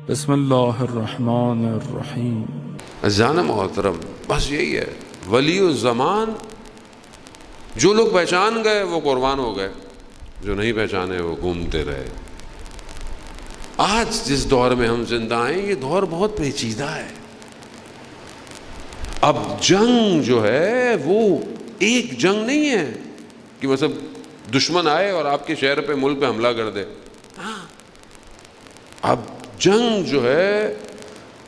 بسم اللہ الرحمن الرحیم۔ عزیزان محترم، بس یہی ہے ولی الزمان۔ جو لوگ پہچان گئے وہ قربان ہو گئے، جو نہیں پہچانے وہ گھومتے رہے۔ آج جس دور میں ہم زندہ ہیں یہ دور بہت پیچیدہ ہے۔ اب جنگ جو ہے وہ ایک جنگ نہیں ہے کہ مطلب دشمن آئے اور آپ کے شہر پہ ملک پہ حملہ کر دے۔ اب جنگ جو ہے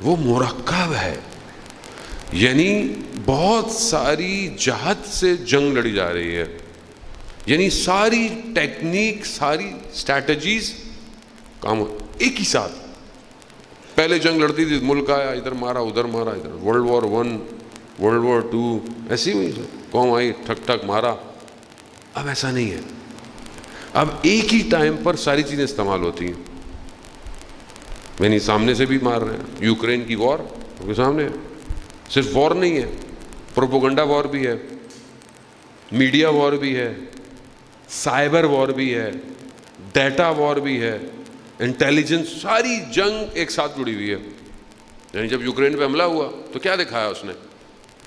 وہ مرکب ہے، یعنی بہت ساری جہت سے جنگ لڑی جا رہی ہے، یعنی ساری ٹیکنیک، ساری اسٹریٹجیز کام ایک ہی ساتھ۔ پہلے جنگ لڑتی تھی، ملک آیا ادھر مارا ادھر مارا، ادھر ورلڈ وار 1 ورلڈ وار 2 ایسی ہوئی، قوم آئی ٹھک ٹھک مارا۔ اب ایسا نہیں ہے، اب ایک ہی ٹائم پر ساری چیزیں استعمال ہوتی ہیں، یعنی سامنے سے بھی مار رہے ہیں۔ یوکرین کی وار آپ کے سامنے ہے، صرف وار نہیں ہے، پروپوگنڈا وار بھی ہے، میڈیا وار بھی ہے، سائبر وار بھی ہے، ڈیٹا وار بھی ہے، انٹیلیجنس، ساری جنگ ایک ساتھ جڑی ہوئی ہے۔ یعنی جب یوکرین پہ حملہ ہوا تو کیا دکھایا اس نے؟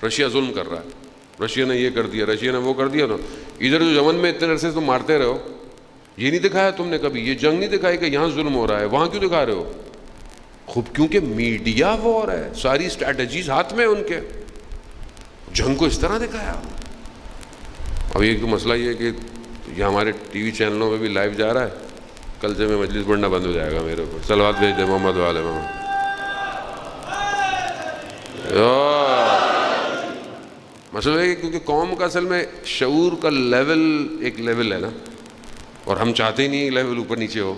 رشیا ظلم کر رہا ہے، رشیا نے یہ کر دیا، رشیا نے وہ کر دیا۔ تو ادھر جو یمن میں اتنے عرصے تم مارتے رہو، یہ نہیں دکھایا تم نے کبھی، یہ جنگ نہیں دکھائی کہ یہاں ظلم ہو رہا ہے، وہاں کیوں دکھا رہے ہو؟ خوب کیونکہ میڈیا وار ہے، ساری اسٹریٹجیز ہاتھ میں ان کے، جنگ کو اس طرح دکھایا۔ اب ایک تو مسئلہ یہ ہے کہ یہ ہمارے ٹی وی چینلوں پہ بھی لائیو جا رہا ہے، کل سے میں مجلس پڑھنا بند ہو جائے گا میرے اوپر۔ صلوات بھیج دے محمد والے محمد۔ مسئلہ ہے کہ کیونکہ قوم کا اصل میں شعور کا لیول ایک لیول ہے نا، اور ہم چاہتے ہی نہیں کہ لیول اوپر نیچے ہو،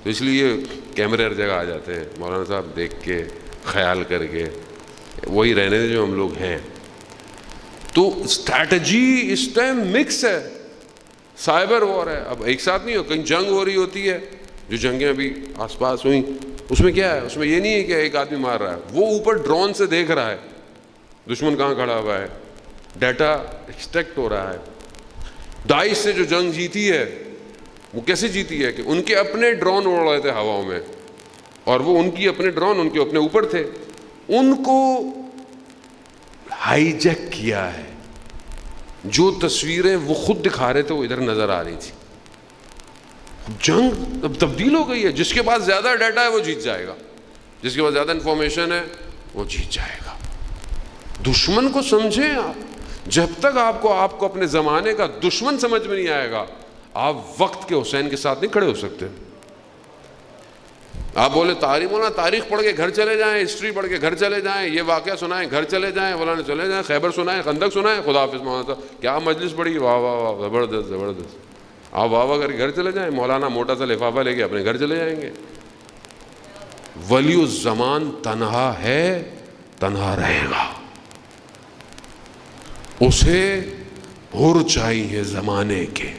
تو اس لیے کیمرے ہر جگہ آ جاتے ہیں۔ مولانا صاحب دیکھ کے خیال کر کے وہی رہنے دے جو ہم لوگ ہیں۔ تو اسٹریٹجی اس ٹائم مکس ہے، سائبر وار ہے، اب ایک ساتھ نہیں ہو، کہیں جنگ ہو رہی ہوتی ہے، جو جنگیں ابھی آس پاس ہوئیں اس میں کیا ہے؟ اس میں یہ نہیں ہے کہ ایک آدمی مار رہا ہے، وہ اوپر ڈرون سے دیکھ رہا ہے دشمن کہاں کھڑا ہوا ہے، ڈیٹا ایکسٹریکٹ ہو رہا ہے۔ داعش سے جو جنگ جیتی ہے وہ کیسے جیتی ہے کہ ان کے اپنے ڈرون اڑ رہے تھے ہواؤں میں، اور وہ ان کی اپنے ڈرون ان کے اپنے اوپر تھے، ان کو ہائی جیک کیا ہے۔ جو تصویریں وہ خود دکھا رہے تھے وہ ادھر نظر آ رہی تھی۔ جنگ اب تبدیل ہو گئی ہے، جس کے پاس زیادہ ڈیٹا ہے وہ جیت جائے گا، جس کے پاس زیادہ انفارمیشن ہے وہ جیت جائے گا۔ دشمن کو سمجھیں آپ، جب تک آپ کو اپنے زمانے کا دشمن سمجھ میں نہیں آئے گا، آپ وقت کے حسین کے ساتھ نہیں کھڑے ہو سکتے۔ آپ بولے تاریخ پڑھ کے گھر چلے جائیں، ہسٹری پڑھ کے گھر چلے جائیں، یہ واقعہ سنائیں گھر چلے جائیں، فلاں چلے جائیں، خیبر سنائیں، خندق سنائیں، خدا حافظ مولانا صاحب کیا مجلس پڑھی، واہ واہ واہ زبردست زبردست، آپ واہ واہ کر کے گھر چلے جائیں، مولانا موٹا سا لفافہ لے کے اپنے گھر چلے جائیں گے۔ ولی الزمان تنہا ہے، تنہا رہے گا، اسے حر چاہیے زمانے کے،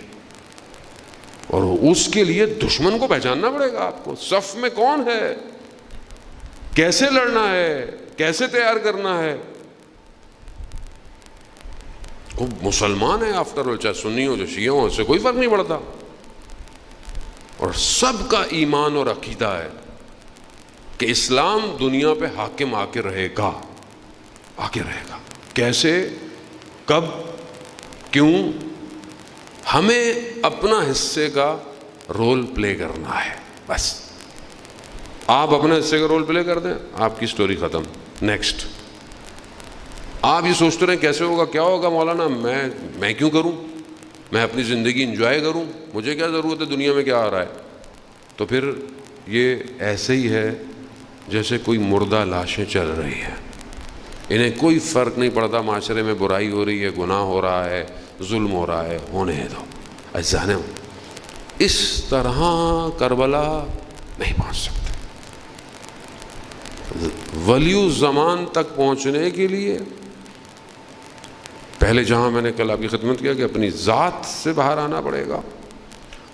اور اس کے لیے دشمن کو پہچاننا پڑے گا آپ کو۔ صف میں کون ہے، کیسے لڑنا ہے، کیسے تیار کرنا ہے۔ وہ مسلمان ہے آفٹر آل، چاہے سنی ہو چاہے شیعہ ہو، اس سے کوئی فرق نہیں پڑتا، اور سب کا ایمان اور عقیدہ ہے کہ اسلام دنیا پہ حاکم آ کے رہے گا، آ کے رہے گا۔ کیسے، کب، کیوں؟ ہمیں اپنا حصے کا رول پلے کرنا ہے، بس۔ آپ اپنا حصے کا رول پلے کر دیں، آپ کی سٹوری ختم، نیکسٹ۔ آپ یہ سوچتے رہیں کیسے ہوگا، کیا ہوگا، مولانا میں کیوں کروں، میں اپنی زندگی انجوائے کروں، مجھے کیا ضرورت ہے دنیا میں کیا آ رہا ہے۔ تو پھر یہ ایسے ہی ہے جیسے کوئی مردہ لاشیں چل رہی ہیں، انہیں کوئی فرق نہیں پڑتا معاشرے میں برائی ہو رہی ہے، گناہ ہو رہا ہے، ظلم ہو رہا ہے، ہونے دو۔ عزیزان، اس طرح کربلا نہیں پہنچ سکتے۔ ولی الزمان تک پہنچنے کے لیے پہلے جہاں میں نے کل آپ کی خدمت کیا کہ اپنی ذات سے باہر آنا پڑے گا،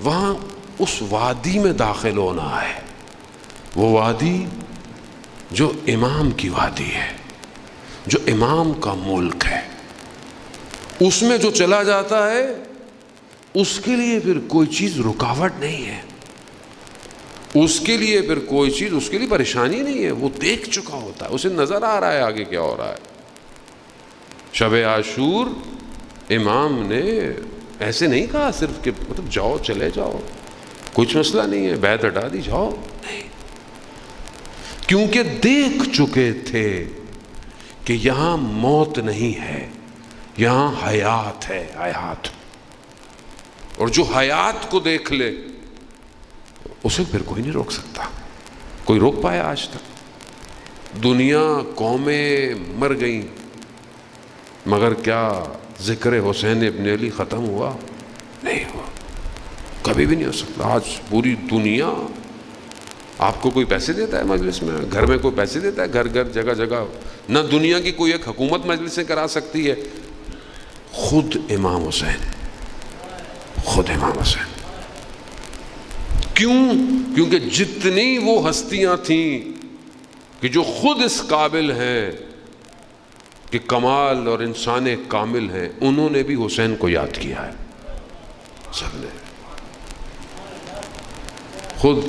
وہاں اس وادی میں داخل ہونا ہے، وہ وادی جو امام کی وادی ہے، جو امام کا ملک ہے۔ اس میں جو چلا جاتا ہے اس کے لیے پھر کوئی چیز رکاوٹ نہیں ہے۔ اس کے لیے پھر کوئی چیز اس کے لیے پریشانی نہیں ہے، وہ دیکھ چکا ہوتا ہے، اسے نظر آ رہا ہے آگے کیا ہو رہا ہے۔ شب عاشور امام نے ایسے نہیں کہا صرف کہ مطلب جاؤ چلے جاؤ کچھ مسئلہ نہیں ہے، بیعت ہٹا دی جاؤ، نہیں، کیونکہ دیکھ چکے تھے کہ یہاں موت نہیں ہے، یہاں حیات ہے، حیات، اور جو حیات کو دیکھ لے اسے پھر کوئی نہیں روک سکتا، کوئی روک پایا آج تک؟ دنیا قومیں مر گئیں مگر کیا ذکر حسین ابن علی ختم ہوا؟ نہیں ہوا، کبھی بھی نہیں ہو سکتا۔ آج پوری دنیا، آپ کو کوئی پیسے دیتا ہے مجلس میں؟ گھر میں کوئی پیسے دیتا ہے؟ گھر گھر جگہ جگہ نہ دنیا کی کوئی ایک حکومت مجلسیں کرا سکتی ہے، خود امام حسین، خود امام حسین۔ کیوں؟ کیونکہ جتنی وہ ہستیاں تھیں کہ جو خود اس قابل ہیں کہ کمال اور انسان کامل ہیں، انہوں نے بھی حسین کو یاد کیا ہے، سب نے۔ خود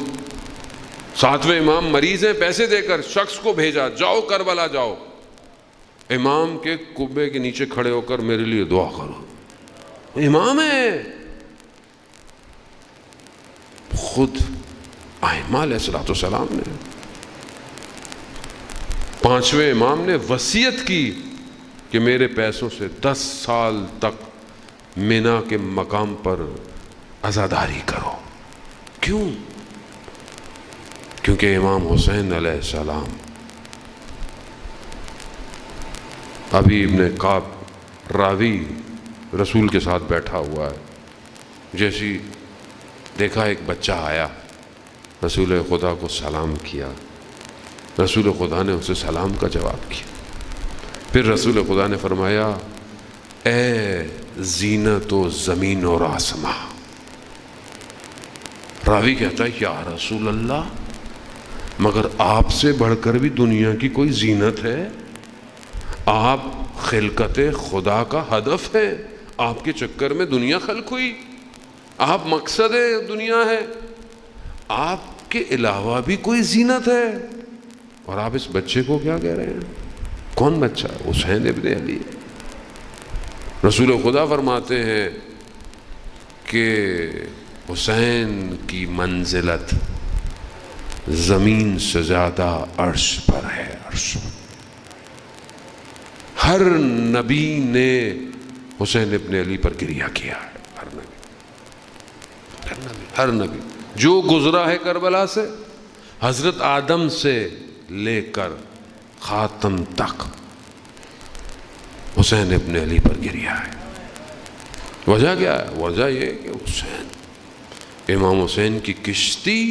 ساتویں امام مریض ہیں، پیسے دے کر شخص کو بھیجا، جاؤ کربلا جاؤ، امام کے قبے کے نیچے کھڑے ہو کر میرے لیے دعا کرو۔ امام ہے، خود ائمہ علیہ السلام نے، پانچویں امام نے وصیت کی کہ میرے پیسوں سے 10 سال تک مینا کے مقام پر عزاداری کرو۔ کیوں؟ کیونکہ امام حسین علیہ السلام، ابھی ابن کعب راوی رسول کے ساتھ بیٹھا ہوا ہے، جیسی دیکھا ایک بچہ آیا، رسول خدا کو سلام کیا، رسول خدا نے اسے سلام کا جواب کیا، پھر رسول خدا نے فرمایا اے زینت و زمین اور آسماں۔ راوی کہتا ہے یا رسول اللہ، مگر آپ سے بڑھ کر بھی دنیا کی کوئی زینت ہے؟ آپ خلقت خدا کا ہدف ہے، آپ کے چکر میں دنیا خلق ہوئی، آپ مقصد دنیا ہے، آپ کے علاوہ بھی کوئی زینت ہے، اور آپ اس بچے کو کیا کہہ رہے ہیں؟ کون بچہ؟ حسین ابن علی۔ رسول خدا فرماتے ہیں کہ حسین کی منزلت زمین سے زیادہ عرش پر ہے، عرش۔ ہر نبی نے حسین ابن علی پر گریہ کیا ہے، ہر نبی جو گزرا ہے کربلا سے، حضرت آدم سے لے کر خاتم تک حسین ابن علی پر گریا ہے۔ وجہ کیا ہے؟ وجہ یہ کہ حسین، امام حسین کی کشتی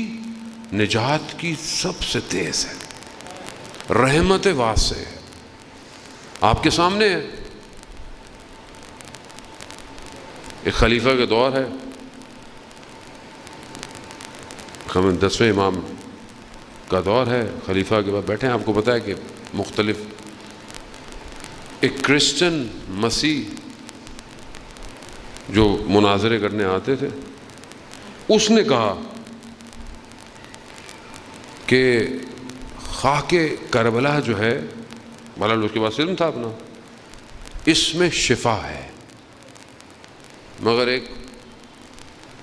نجات کی سب سے تیز ہے، رحمت واسع ہے، آپ کے سامنے ہے۔ ایک خلیفہ کے دور ہے، ہم 10ویں امام کا دور ہے، خلیفہ کے بعد بیٹھے ہیں، آپ کو پتہ ہے کہ مختلف، ایک کرسچن مسیح جو مناظرے کرنے آتے تھے، اس نے کہا کہ خاک کربلا جو ہے، مطلب اس کے پاس علم تھا اپنا، اس میں شفا ہے، مگر ایک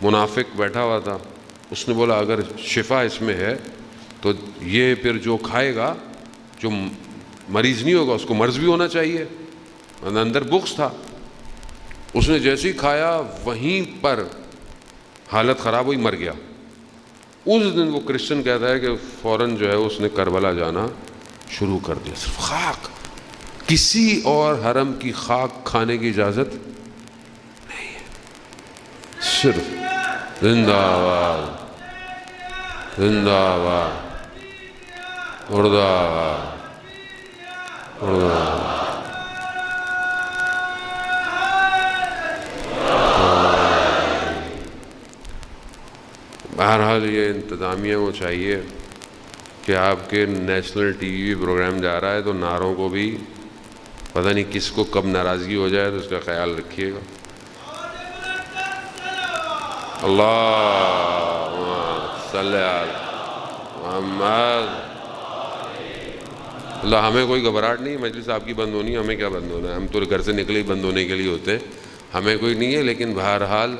منافق بیٹھا ہوا تھا، اس نے بولا اگر شفا اس میں ہے تو یہ پھر جو کھائے گا، جو مریض نہیں ہوگا، اس کو مرض بھی ہونا چاہیے، اندر بغض تھا۔ اس نے جیسے ہی کھایا وہیں پر حالت خراب ہوئی، مر گیا۔ اس دن وہ کرسچن کہتا ہے کہ فوراً جو ہے اس نے کربلا جانا شروع کر دیا۔ صرف خاک، کسی اور حرم کی خاک کھانے کی اجازت نہیں ہے، صرف زندہ آباد، زندہ آباد، مردہ آباد، مردہ آباد۔ بہرحال یہ انتظامیہ کو چاہیے کہ آپ کے نیشنل ٹی وی پروگرام جا رہا ہے تو نعروں کو بھی پتہ نہیں کس کو کب ناراضگی ہو جائے، تو اس کا خیال رکھیے گا۔ اللہ صلی اللہ محمد. اللہ ہمیں کوئی گھبراہٹ نہیں، مجلس آپ کی بند ہونی، ہمیں کیا بند ہونا ہے، ہم تو گھر سے نکلے ہی بند ہونے کے لیے ہوتے ہیں، ہمیں کوئی نہیں ہے. لیکن بہرحال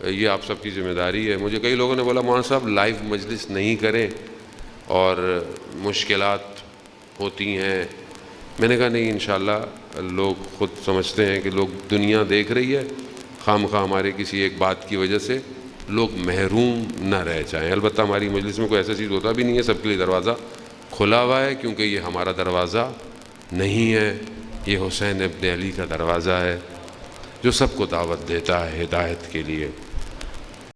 یہ آپ سب کی ذمہ داری ہے. مجھے کئی لوگوں نے بولا مولانا صاحب لائیو مجلس نہیں کریں اور مشکلات ہوتی ہیں. میں نے کہا نہیں، انشاءاللہ لوگ خود سمجھتے ہیں کہ لوگ دنیا دیکھ رہی ہے، خواہ ہمارے کسی ایک بات کی وجہ سے لوگ محروم نہ رہ جائیں. البتہ ہماری مجلس میں کوئی ایسا چیز ہوتا بھی نہیں ہے، سب کے لیے دروازہ کھلا ہوا ہے، کیونکہ یہ ہمارا دروازہ نہیں ہے، یہ حسین ابن علی کا دروازہ ہے جو سب کو دعوت دیتا ہے ہدایت کے لیے.